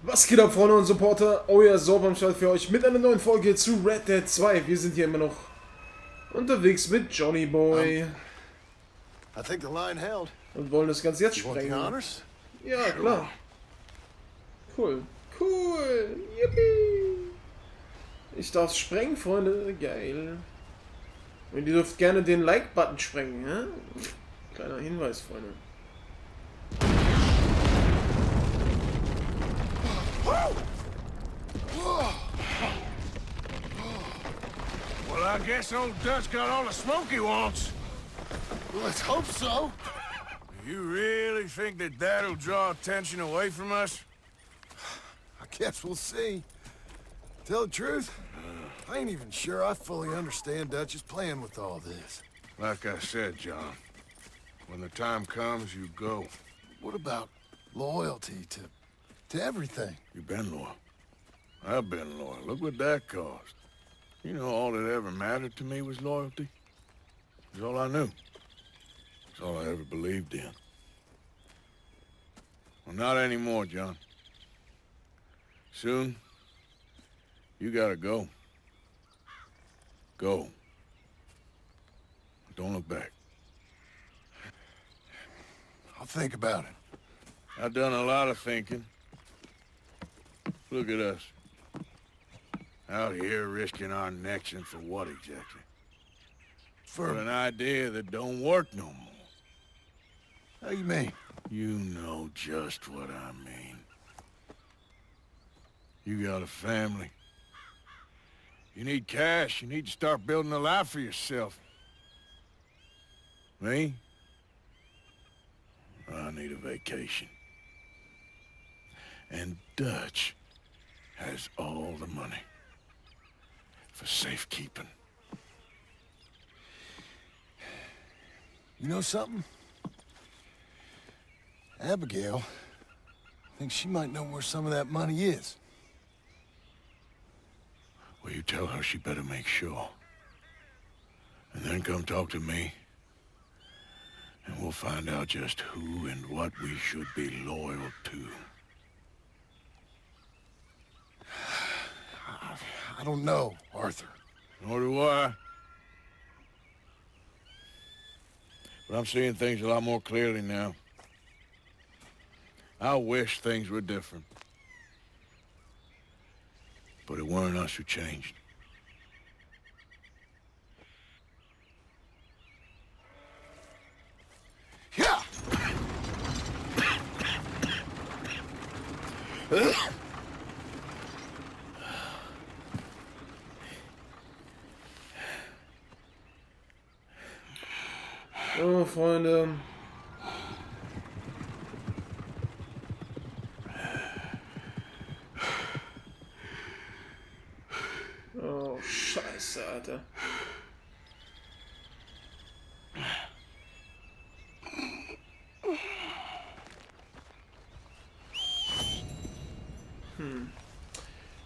Was geht ab, Freunde und Supporter? Euer Sorb am Start für euch mit einer neuen Folge zu Red Dead 2. Wir sind hier immer noch unterwegs mit Johnny Boy. I think the line held. Und wollen das Ganze jetzt You want the sprengen. honors? Ja, klar. Cool. Cool. Yippie. Ich darf sprengen, Freunde. Geil. Und ihr dürft gerne den Like-Button sprengen, ja? Kleiner Hinweis, Freunde. Well, I guess old Dutch got all the smoke he wants. Well, let's hope so. You really think that that'll draw attention away from us? I guess we'll see. Tell the truth, I ain't even sure I fully understand Dutch's plan with all this. Like I said, John, when the time comes, you go. What about loyalty to everything? You've been loyal. I've been loyal. Look what that cost. You know, all that ever mattered to me was loyalty. It's all I knew. It's all I ever believed in. Well, not anymore, John. Soon, you gotta go. Go. Don't look back. I'll think about it. I've done a lot of thinking. Look at us. Out here risking our necks, and for what exactly? For an idea that don't work no more. How you mean? You know just what I mean. You got a family. You need cash. You need to start building a life for yourself. Me? I need a vacation. And Dutch has all the money for safekeeping. You know something? Abigail thinks she might know where some of that money is. Well, you tell her she better make sure. And then come talk to me. And we'll find out just who and what we should be loyal to. I don't know, Arthur. Nor do I. But I'm seeing things a lot more clearly now. I wish things were different. But it weren't us who changed. Yeah! Oh, Freunde. Oh, Scheiße, Alter.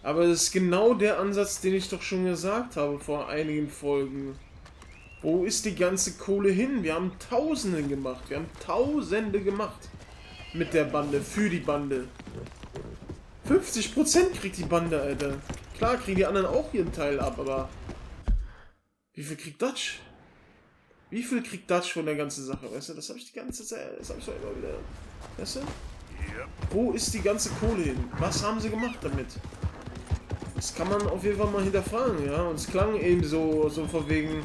Aber das ist genau der Ansatz, den ich doch schon gesagt habe vor einigen Folgen. Wo ist die ganze Kohle hin? Wir haben Tausende gemacht. Wir haben Tausende gemacht. Mit der Bande. Für die Bande. 50% kriegt die Bande, Alter. Klar kriegen die anderen auch ihren Teil ab, aber... Wie viel kriegt Dutch? Wie viel kriegt Dutch von der ganzen Sache? Weißt du, das habe ich die ganze Zeit... Das habe ich doch immer wieder... Weißt du? Wo ist die ganze Kohle hin? Was haben sie gemacht damit? Das kann man auf jeden Fall mal hinterfragen, ja. Und es klang eben so von wegen...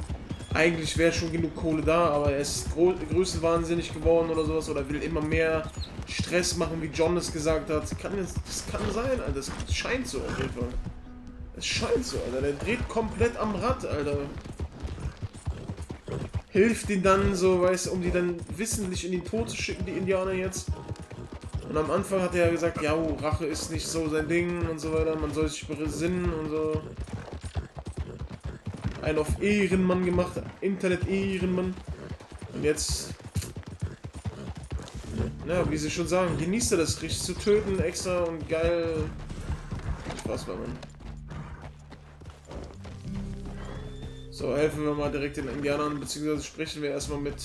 Eigentlich wäre schon genug Kohle da, aber er ist größenwahnsinnig geworden oder sowas oder will immer mehr Stress machen, wie John es gesagt hat. Das kann sein, Alter. Das scheint so auf jeden Fall. Es scheint so, Alter. Der dreht komplett am Rad, Alter. Hilft ihn dann so, weißt du, um die dann wissentlich in den Tod zu schicken, die Indianer jetzt. Und am Anfang hat er ja gesagt, ja, Rache ist nicht so sein Ding und so weiter. Man soll sich besinnen und so. Einen auf Ehrenmann gemacht, Internet-Ehrenmann. Und jetzt, ja, wie sie schon sagen, genießt er das richtig zu töten, extra und geil. Spaß bei man. So, helfen wir mal direkt den Indianern, beziehungsweise sprechen wir erstmal mit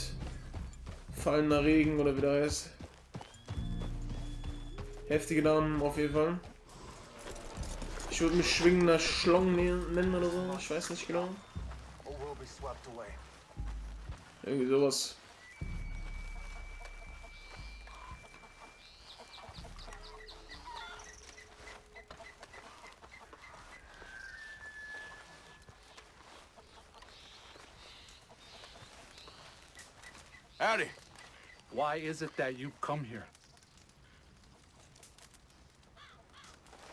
fallender Regen oder wie der heißt. Heftige Namen auf jeden Fall. Ich würde mich schwingender Schlong nennen oder so. Ich weiß nicht genau. Irgendwie sowas. Howdy. Why is it that you come here?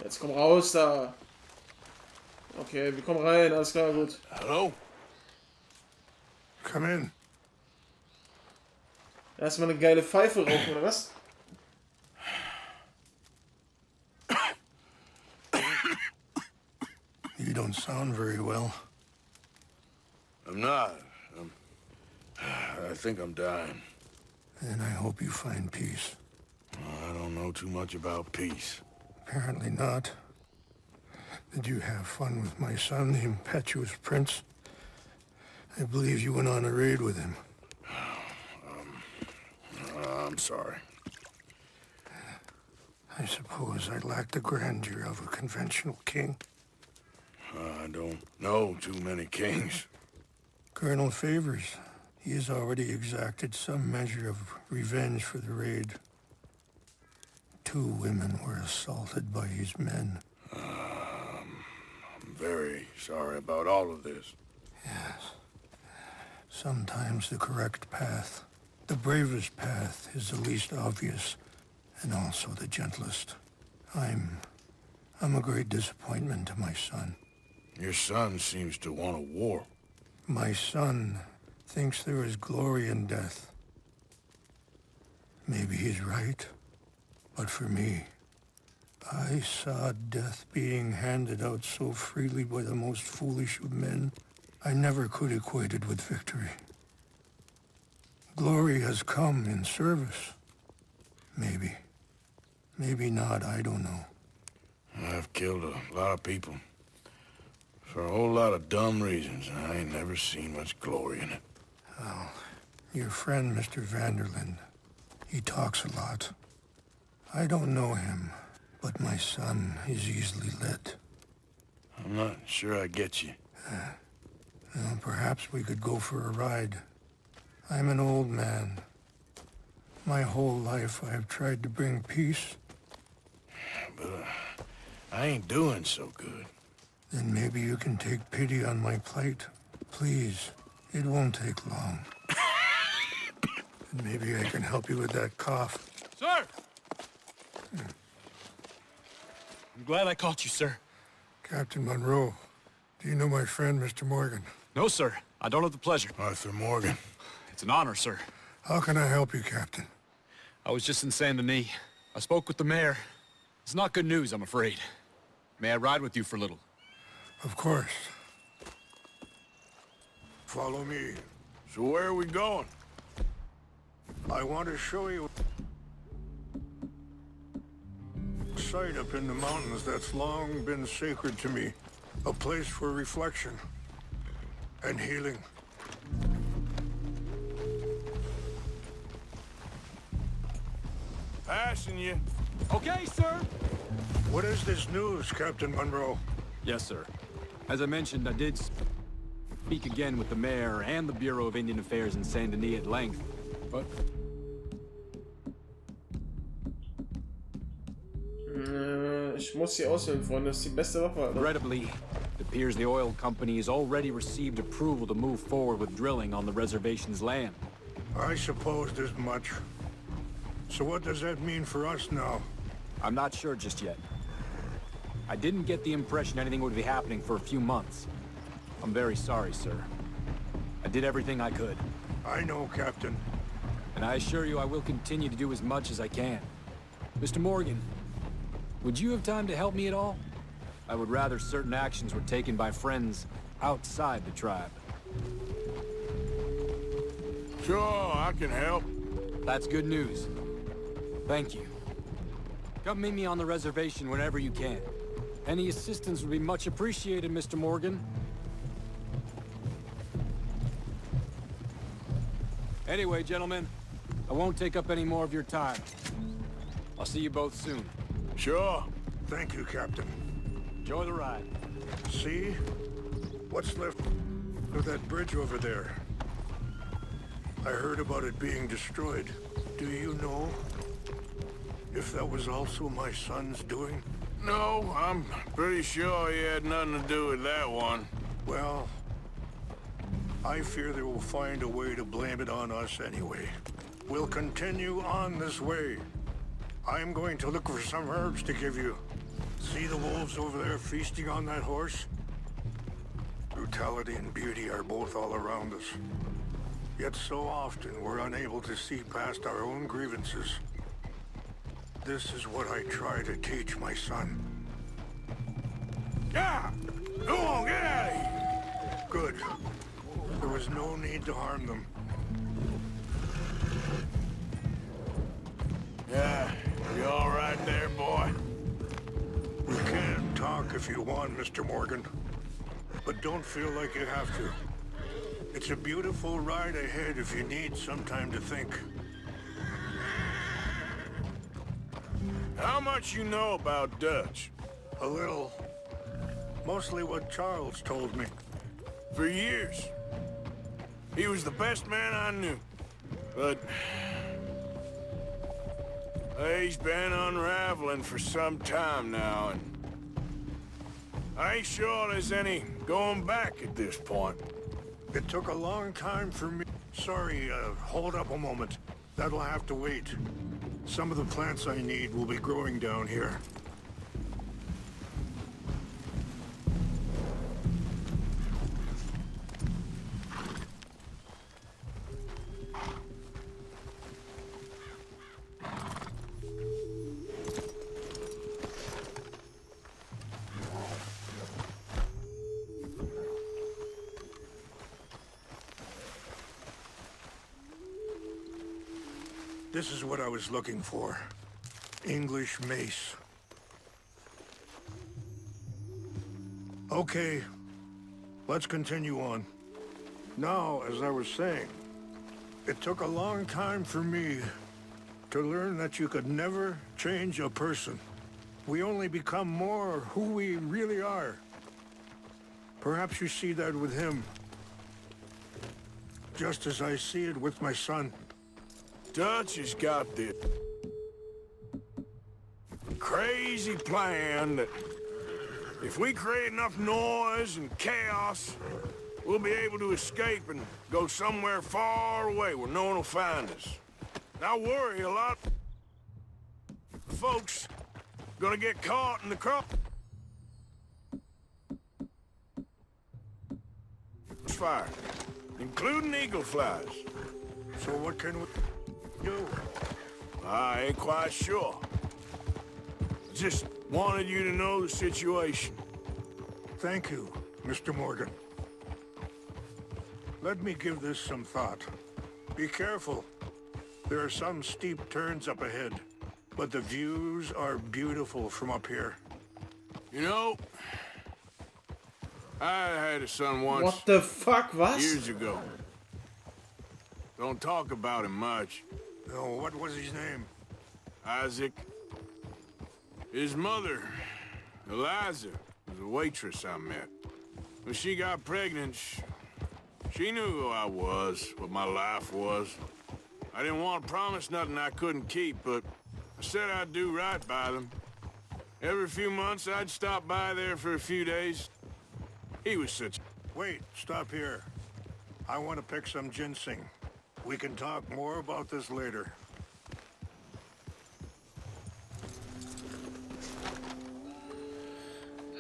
Jetzt komm raus da. Okay, wir kommen rein, alles klar, gut. Hello? Come in. Erstmal eine geile Pfeife rauchen, oder was? You don't sound very well. I'm not. I think I'm dying. And I hope you find peace. I don't know too much about peace. Apparently not. Did you have fun with my son, the impetuous prince? I believe you went on a raid with him. I'm sorry. I suppose I lacked the grandeur of a conventional king. I don't know too many kings. Colonel Favors, he has already exacted some measure of revenge for the raid. 2 women were assaulted by his men. I'm very sorry about all of this. Yes. Sometimes the correct path, the bravest path, is the least obvious, and also the gentlest. I'm a great disappointment to my son. Your son seems to want a war. My son thinks there is glory in death. Maybe he's right, but for me, I saw death being handed out so freely by the most foolish of men, I never could equate it with victory. Glory has come in service. Maybe. Maybe not, I don't know. I've killed a lot of people. For a whole lot of dumb reasons, and I ain't never seen much glory in it. Well, your friend, Mr. Van-der-Linde, he talks a lot. I don't know him, but my son is easily led. I'm not sure I get you. Well, perhaps we could go for a ride. I'm an old man. My whole life I have tried to bring peace. But I ain't doing so good. Then maybe you can take pity on my plight. Please, it won't take long. And maybe I can help you with that cough. Sir! I'm glad I caught you, sir. Captain Monroe, do you know my friend, Mr. Morgan? No, sir. I don't have the pleasure. Arthur Morgan. It's an honor, sir. How can I help you, Captain? I was just in Saint-Denis. I spoke with the mayor. It's not good news, I'm afraid. May I ride with you for a little? Of course. Follow me. So where are we going? I want to show you a site up in the mountains that's long been sacred to me. A place for reflection and healing. Passing you. Okay, sir! What is this news, Captain Monroe? Yes, sir. As I mentioned, I did speak again with the mayor and the Bureau of Indian Affairs in Saint-Denis at length, but... Ich muss sie auswählen, Freunde. Das ist die beste Waffe, Alter. Regrettably, it appears the oil company has already received approval to move forward with drilling on the reservation's land. I supposed as much. So what does that mean for us now? I'm not sure just yet. I didn't get the impression anything would be happening for a few months. I'm very sorry, sir. I did everything I could. I know, Captain. And I assure you I will continue to do as much as I can. Mr. Morgan, would you have time to help me at all? I would rather certain actions were taken by friends outside the tribe. Sure, I can help. That's good news. Thank you. Come meet me on the reservation whenever you can. Any assistance would be much appreciated, Mr. Morgan. Anyway, gentlemen, I won't take up any more of your time. I'll see you both soon. Sure. Thank you, Captain. Enjoy the ride. See? What's left of that bridge over there? I heard about it being destroyed. Do you know if that was also my son's doing? No, I'm pretty sure he had nothing to do with that one. Well, I fear they will find a way to blame it on us anyway. We'll continue on this way. I'm going to look for some herbs to give you. See the wolves over there feasting on that horse? Brutality and beauty are both all around us. Yet so often we're unable to see past our own grievances. This is what I try to teach my son. Yeah! Go on, get out of here! Good. There was no need to harm them. Yeah, you all right there, boy? We can talk if you want, Mr. Morgan. But don't feel like you have to. It's a beautiful ride ahead if you need some time to think. How much you know about Dutch? A little. Mostly what Charles told me. For years. He was the best man I knew. But... he's been unraveling for some time now, and... I ain't sure there's any going back at this point. It took a long time for me... Sorry, hold up a moment. That'll have to wait. Some of the plants I need will be growing down here. This is what I was looking for. English mace. Okay, let's continue on. Now, as I was saying, it took a long time for me to learn that you could never change a person. We only become more who we really are. Perhaps you see that with him, just as I see it with my son. Dutch has got this crazy plan that if we create enough noise and chaos, we'll be able to escape and go somewhere far away where no one will find us. And I worry a lot of folks gonna get caught in the crossfire, including eagle flies. So what can we do? I ain't quite sure. Just wanted you to know the situation. Thank you, Mr. Morgan. Let me give this some thought. Be careful. There are some steep turns up ahead, but the views are beautiful from up here. You know, I had a son once. What the fuck, was? Years ago. Don't talk about him much. No, what was his name? Isaac. His mother, Eliza, was a waitress I met. When she got pregnant, she knew who I was, what my life was. I didn't want to promise nothing I couldn't keep, but I said I'd do right by them. Every few months, I'd stop by there for a few days. He was such... Wait, stop here. I want to pick some ginseng. We can talk more about this later.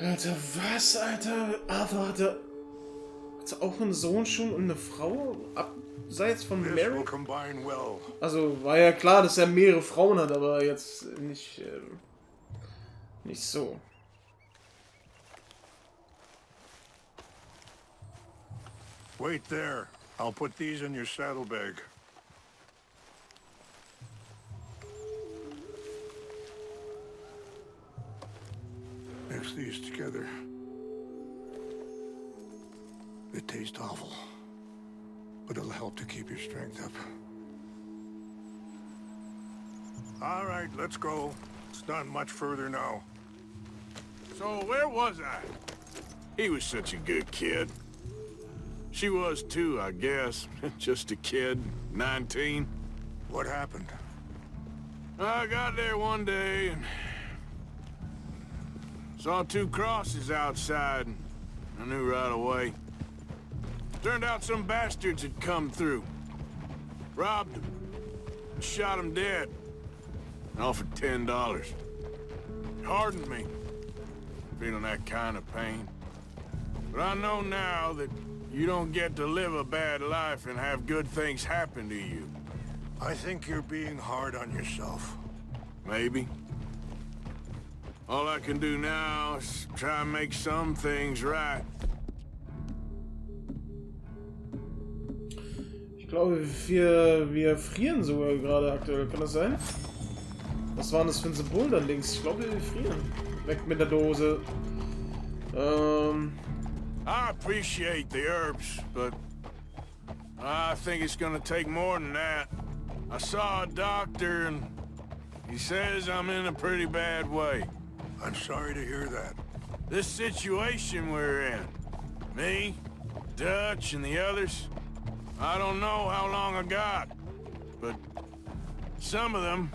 Alter, was, Alter? Aber hat er auch einen Sohn schon und eine Frau? Abseits von This Mary? will combine well. Also, war ja klar, dass er mehrere Frauen hat, aber jetzt nicht so. Wait there. I'll put these in your saddlebag. Mix these together. They taste awful, but it'll help to keep your strength up. All right, let's go. It's not much further now. So where was I? He was such a good kid. She was too, I guess. Just a kid, 19. What happened? I got there one day and saw 2 crosses outside, and I knew right away. Turned out some bastards had come through. Robbed him. Shot him dead. And offered $10. It hardened me. Feeling that kind of pain. But I know now that you don't get to live a bad life and have good things happen to you. I think you're being hard on yourself. Maybe. All I can do now is try and make some things right. Ich glaube, wir frieren sogar gerade aktuell. Kann das sein? Was war das für ein Symbol dann links? Ich glaube, wir frieren. Weg mit der Dose. I appreciate the herbs, but I think it's gonna take more than that. I saw a doctor and he says I'm in a pretty bad way. I'm sorry to hear that. This situation we're in, me, Dutch, and the others, I don't know how long I got, but some of them,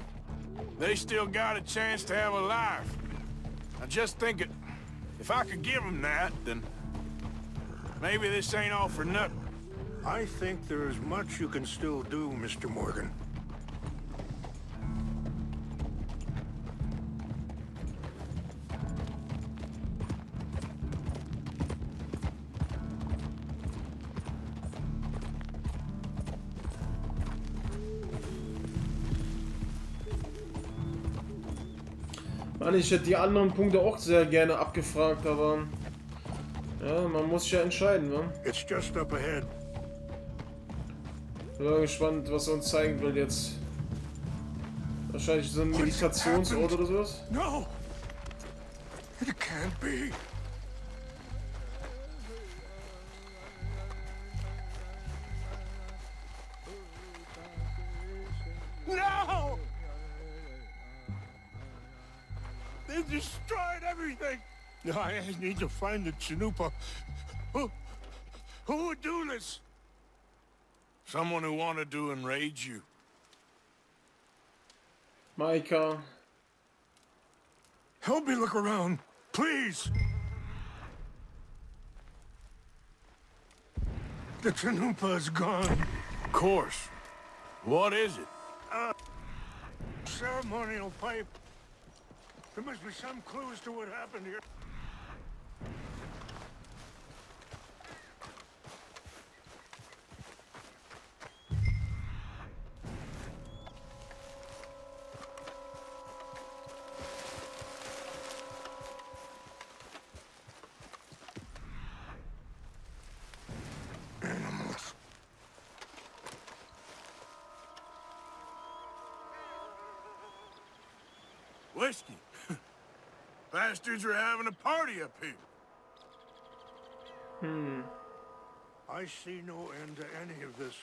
they still got a chance to have a life. I just think if I could give them that, then maybe this ain't all for nothing. I think there is much you can still do, Mr. Morgan. Mann, ich hätte die anderen Punkte auch sehr gerne abgefragt, aber ja, man muss sich ja entscheiden, ne? It's just up ahead. Bin mal gespannt, was er uns zeigen will jetzt. Wahrscheinlich so ein Meditationsort oder sowas. No! It can't be. No! They destroyed everything! I need to find the Chanupa. Who would do this? Someone who wanted to enrage you. Maika. Help me look around, please. The Chanupa is gone. Of course. What is it? Ceremonial pipe. There must be some clues to what happened here. Animals. Whiskey. Bastards are having a party up here. I see no end to any of this.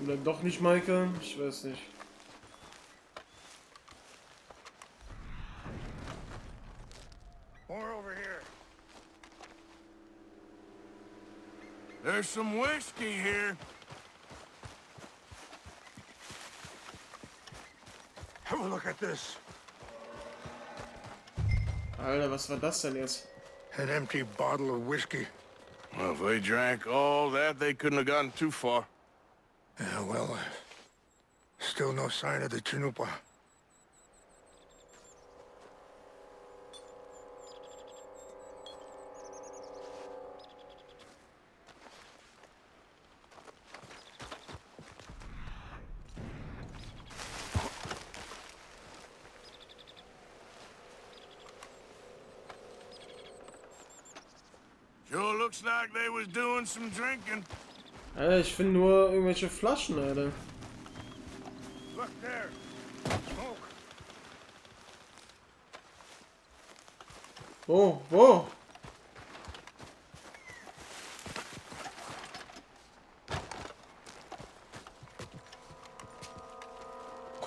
Oder doch nicht Maika? Ich weiß nicht. More over here. There's some whiskey here. Have a look at this. Alter, was war das denn jetzt? An empty bottle of whiskey. Well, if they drank all that, they couldn't have gotten too far. Yeah, well, still no sign of the Chanupa. Sure looks like they was doing some drinking. Alter, ich finde nur irgendwelche Flaschen, Alter. Look there. Smoke. Wo?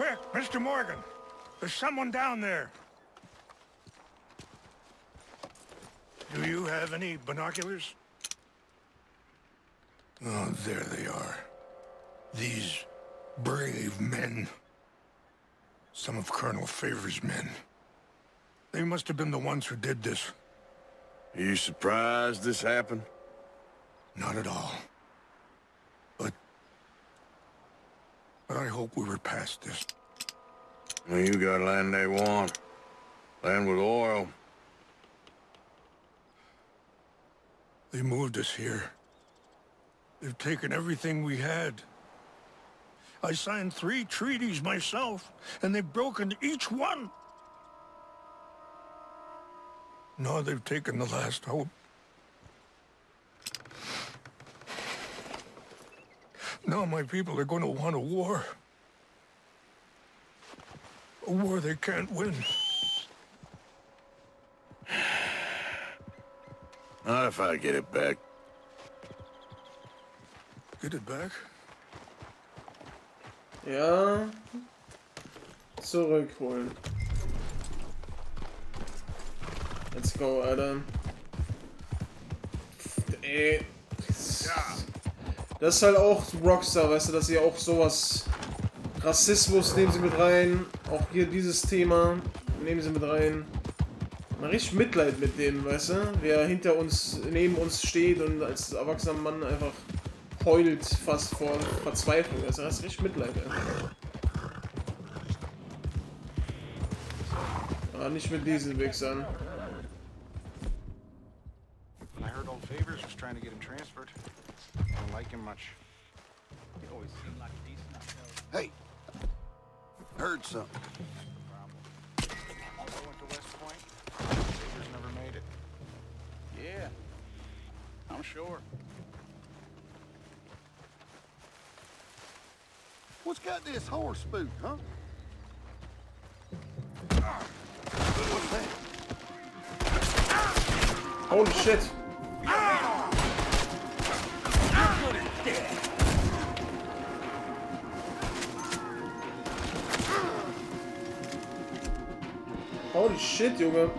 Quick, Mr. Morgan. There's someone down there. Do you have any binoculars? Oh, there they are. These brave men. Some of Colonel Favor's men. They must have been the ones who did this. Are you surprised this happened? Not at all. But I hope we were past this. Well, you got land they want. Land with oil. They moved us here. They've taken everything we had. I signed 3 treaties myself, and they've broken each one. Now they've taken the last hope. Now my people are going to want a war. A war they can't win. Not if I get it back. Get it back? Ja. Zurückholen. Let's go, Alter. Ey. Das ist halt auch Rockstar, weißt du, dass sie auch sowas... Rassismus nehmen sie mit rein. Auch hier dieses Thema nehmen sie mit rein. Man richtig Mitleid mit dem, weißt du? Wer hinter uns, neben uns steht und als erwachsener Mann einfach heult fast vor Verzweiflung. Also das ist richtig Mitleid, ey. Ah, nicht mit diesen Wichsern. I heard old Favors was trying to get him transferred. I don't like him much. He always seemed like a decent enough. Hey, heard something. I went to West Point. Favors never made it. Yeah, I'm sure. What's got this horse spook, huh? What's that? Holy shit. Holy shit, Junge.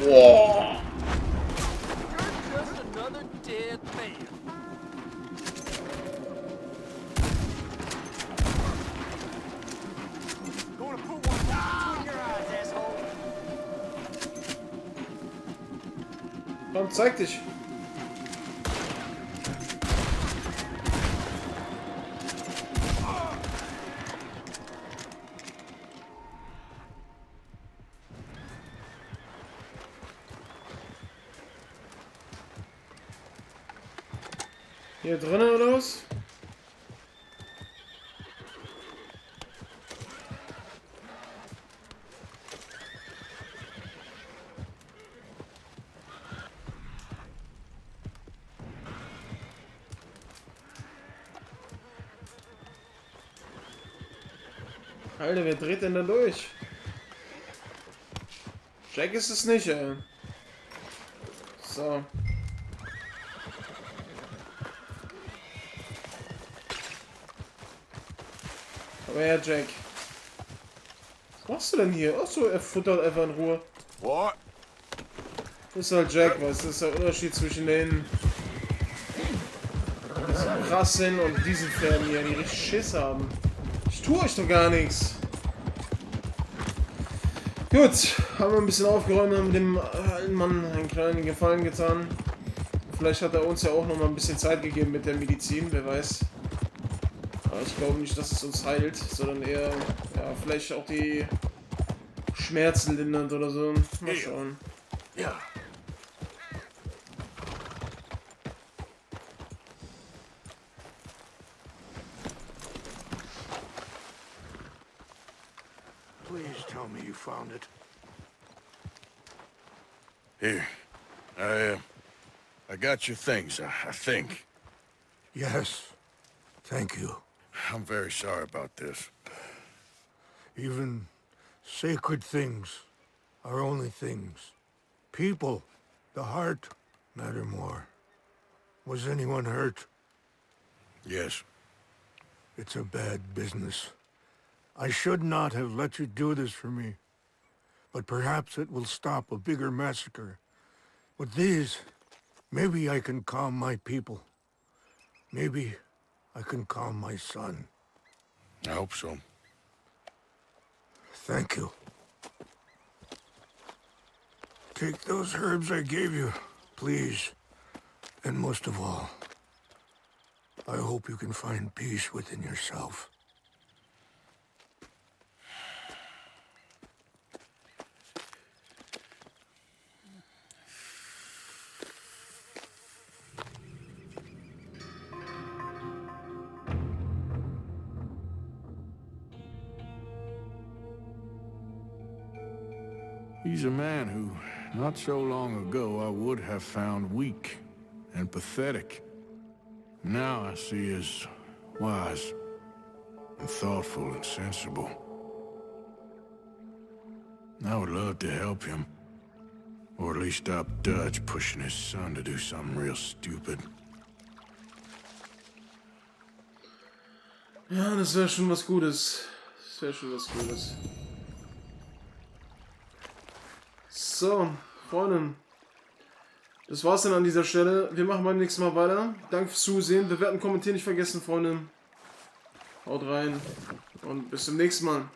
Whoa. You're just another dead man. Going to put one between your eyes, asshole. Komm, zeig dich. Hier drinnen oder was? Alter, wer dreht denn da durch? Jack ist es nicht, ey. So. Aber ja, Jack. Was machst du denn hier? Achso, er futtert einfach in Ruhe. What? Das ist halt Jack, was? Das ist der Unterschied zwischen den krass sind und diesen Pferden hier, die richtig Schiss haben. Ich tue euch doch gar nichts. Gut, haben wir ein bisschen aufgeräumt, haben dem alten Mann einen kleinen Gefallen getan. Vielleicht hat er uns ja auch noch mal ein bisschen Zeit gegeben mit der Medizin, wer weiß. Aber ich glaube nicht, dass es uns heilt, sondern eher, ja, vielleicht auch die Schmerzen lindert oder so. Mal schauen. Ja. Please tell me you found it. Here. I got your things, I think. Yes. Thank you. I'm very sorry about this. Even Sacred things are only things. People, the heart, matter more. Was anyone hurt? Yes. It's a bad business. I should not have let you do this for me. But perhaps it will stop a bigger massacre. With these, maybe I can calm my people. Maybe I can calm my son. I hope so. Thank you. Take those herbs I gave you, please. And most of all, I hope you can find peace within yourself. He's a man who, not so long ago, I would have found weak and pathetic. Now I see as wise and thoughtful and sensible. I would love to help him, or at least stop Dutch pushing his son to do something real stupid. Ja, das wäre schon was Gutes. Das wäre schon was Gutes. So, Freunde. Das war's dann an dieser Stelle. Wir machen beim nächsten Mal weiter. Danke fürs Zusehen. Bewerten, kommentieren nicht vergessen, Freunde. Haut rein und bis zum nächsten Mal.